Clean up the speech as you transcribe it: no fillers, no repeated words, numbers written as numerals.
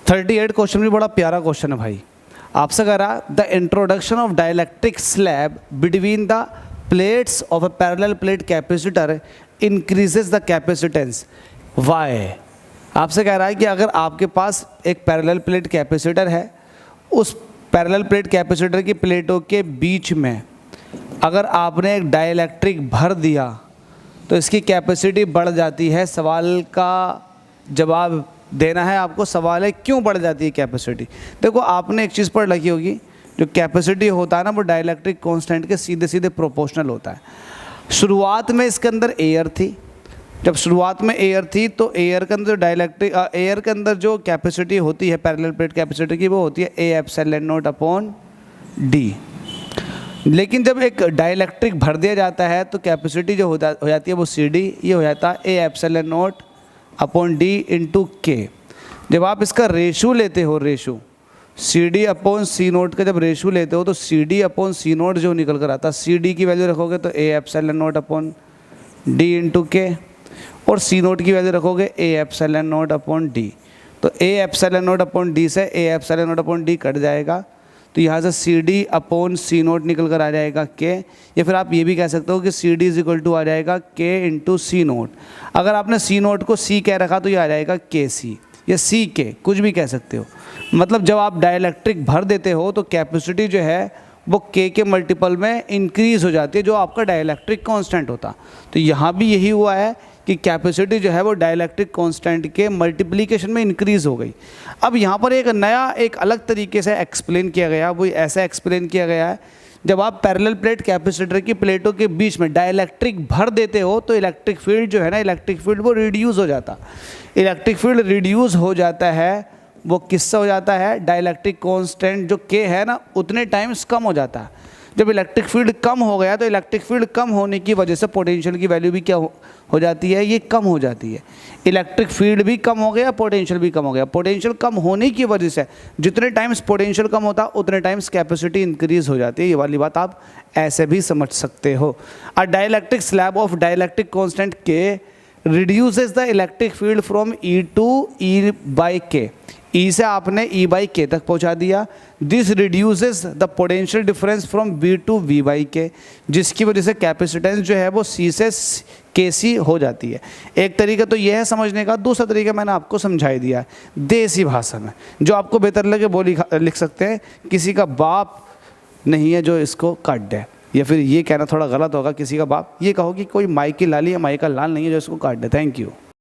38 question भी बड़ा प्यारा क्वेश्चन है भाई। आपसे कह रहा the introduction of dielectric slab between the plates of a parallel plate capacitor increases the capacitance why. आपसे कह रहा है कि अगर आपके पास एक पैरेलल प्लेट कैपेसिटर है, उस पैरेलल प्लेट कैपेसिटर की प्लेटों के बीच में अगर आपने एक डाइलेक्ट्रिक भर दिया तो इसकी कैपेसिटी बढ़ जाती है। सवाल का जवाब देना है आपको। सवाल है क्यों बढ़ जाती है कैपेसिटी। देखो आपने एक चीज़ पढ़ रखी होगी, जो कैपेसिटी होता है ना वो डाइलेक्ट्रिक कांस्टेंट के सीधे सीधे प्रोपोर्शनल होता है। शुरुआत में इसके अंदर एयर थी, जब शुरुआत में एयर थी तो एयर के अंदर डाइलेक्ट्रिक एयर के अंदर जो कैपेसिटी होती है पैरेलल प्लेट कैपेसिटर की वो होती है ए एप्सिलॉन नॉट अपॉन डी। लेकिन जब एक डाइलेक्ट्रिक भर दिया जाता है तो कैपेसिटी जो हो जाती है वो सी डी, ये हो जाता है ए epsilon naught upon D into के। जब आप इसका रेशो लेते हो, रेशो सी डी अपॉन सी नोट का जब रेशो लेते हो तो सी डी अपॉन सी नोट जो निकल कर आता है, सी डी की वैल्यू रखोगे तो A epsilon naught upon D into K, और सी नोट की वैल्यू रखोगे A epsilon naught upon D. तो A epsilon naught upon D से A epsilon naught upon D cut जाएगा, तो यहाँ से C D upon C naught निकल कर आ जाएगा के। या फिर आप ये भी कह सकते हो कि C D is equal to आ जाएगा के इंटू सी नोट। अगर आपने सी नोट को सी कह रखा तो ये आ जाएगा के सी या सी के, कुछ भी कह सकते हो। मतलब जब आप डाइलेक्ट्रिक भर देते हो तो कैपेसिटी जो है वो के मल्टीपल में इंक्रीज़ हो जाती है, जो आपका डाइलेक्ट्रिक कांस्टेंट होता। तो यहाँ भी यही हुआ है कि कैपेसिटी जो है वो डाइलेक्ट्रिक कांस्टेंट के मल्टीप्लिकेशन में इंक्रीज़ हो गई। अब यहाँ पर एक नया एक अलग तरीके से एक्सप्लेन किया गया, वो ऐसा एक्सप्लेन किया गया है, जब आप पैरेलल प्लेट कैपेसिटर की प्लेटों के बीच में डाइलेक्ट्रिक भर देते हो तो इलेक्ट्रिक फील्ड जो है ना, इलेक्ट्रिक फील्ड वो रिड्यूस हो जाता। इलेक्ट्रिक फील्ड रिड्यूस हो जाता है, वो किससे हो जाता है, डाइलेक्ट्रिक कांस्टेंट जो के है ना उतने टाइम्स कम हो जाता है। जब इलेक्ट्रिक फील्ड कम हो गया तो इलेक्ट्रिक फील्ड कम होने की वजह से पोटेंशियल की वैल्यू भी क्या हो जाती है, ये कम हो जाती है। इलेक्ट्रिक फील्ड भी कम हो गया, पोटेंशियल भी कम हो गया। पोटेंशियल कम होने की वजह से जितने टाइम्स पोटेंशियल कम होता उतने टाइम्स कैपेसिटी इंक्रीज हो जाती है। ये वाली बात आप ऐसे भी समझ सकते हो। A dielectric slab of dielectric constant K reduces the electric field from E to E by K. E से आपने ई बाई के तक पहुंचा दिया। This reduces the potential difference from V to V by K, जिसकी वजह से कैपेसिटेंस जो है वो सी से के सी हो जाती है। एक तरीका तो यह है समझने का, दूसरा तरीका मैंने आपको समझाई दिया है देसी भाषा में, जो आपको बेहतर लगे वो लिख सकते हैं। किसी का बाप नहीं है जो इसको काट दे, या फिर ये कहना थोड़ा गलत होगा, किसी का बाप, ये कहो कि कोई माई की लाली या माई का लाल नहीं है जो इसको काट दे। Thank you.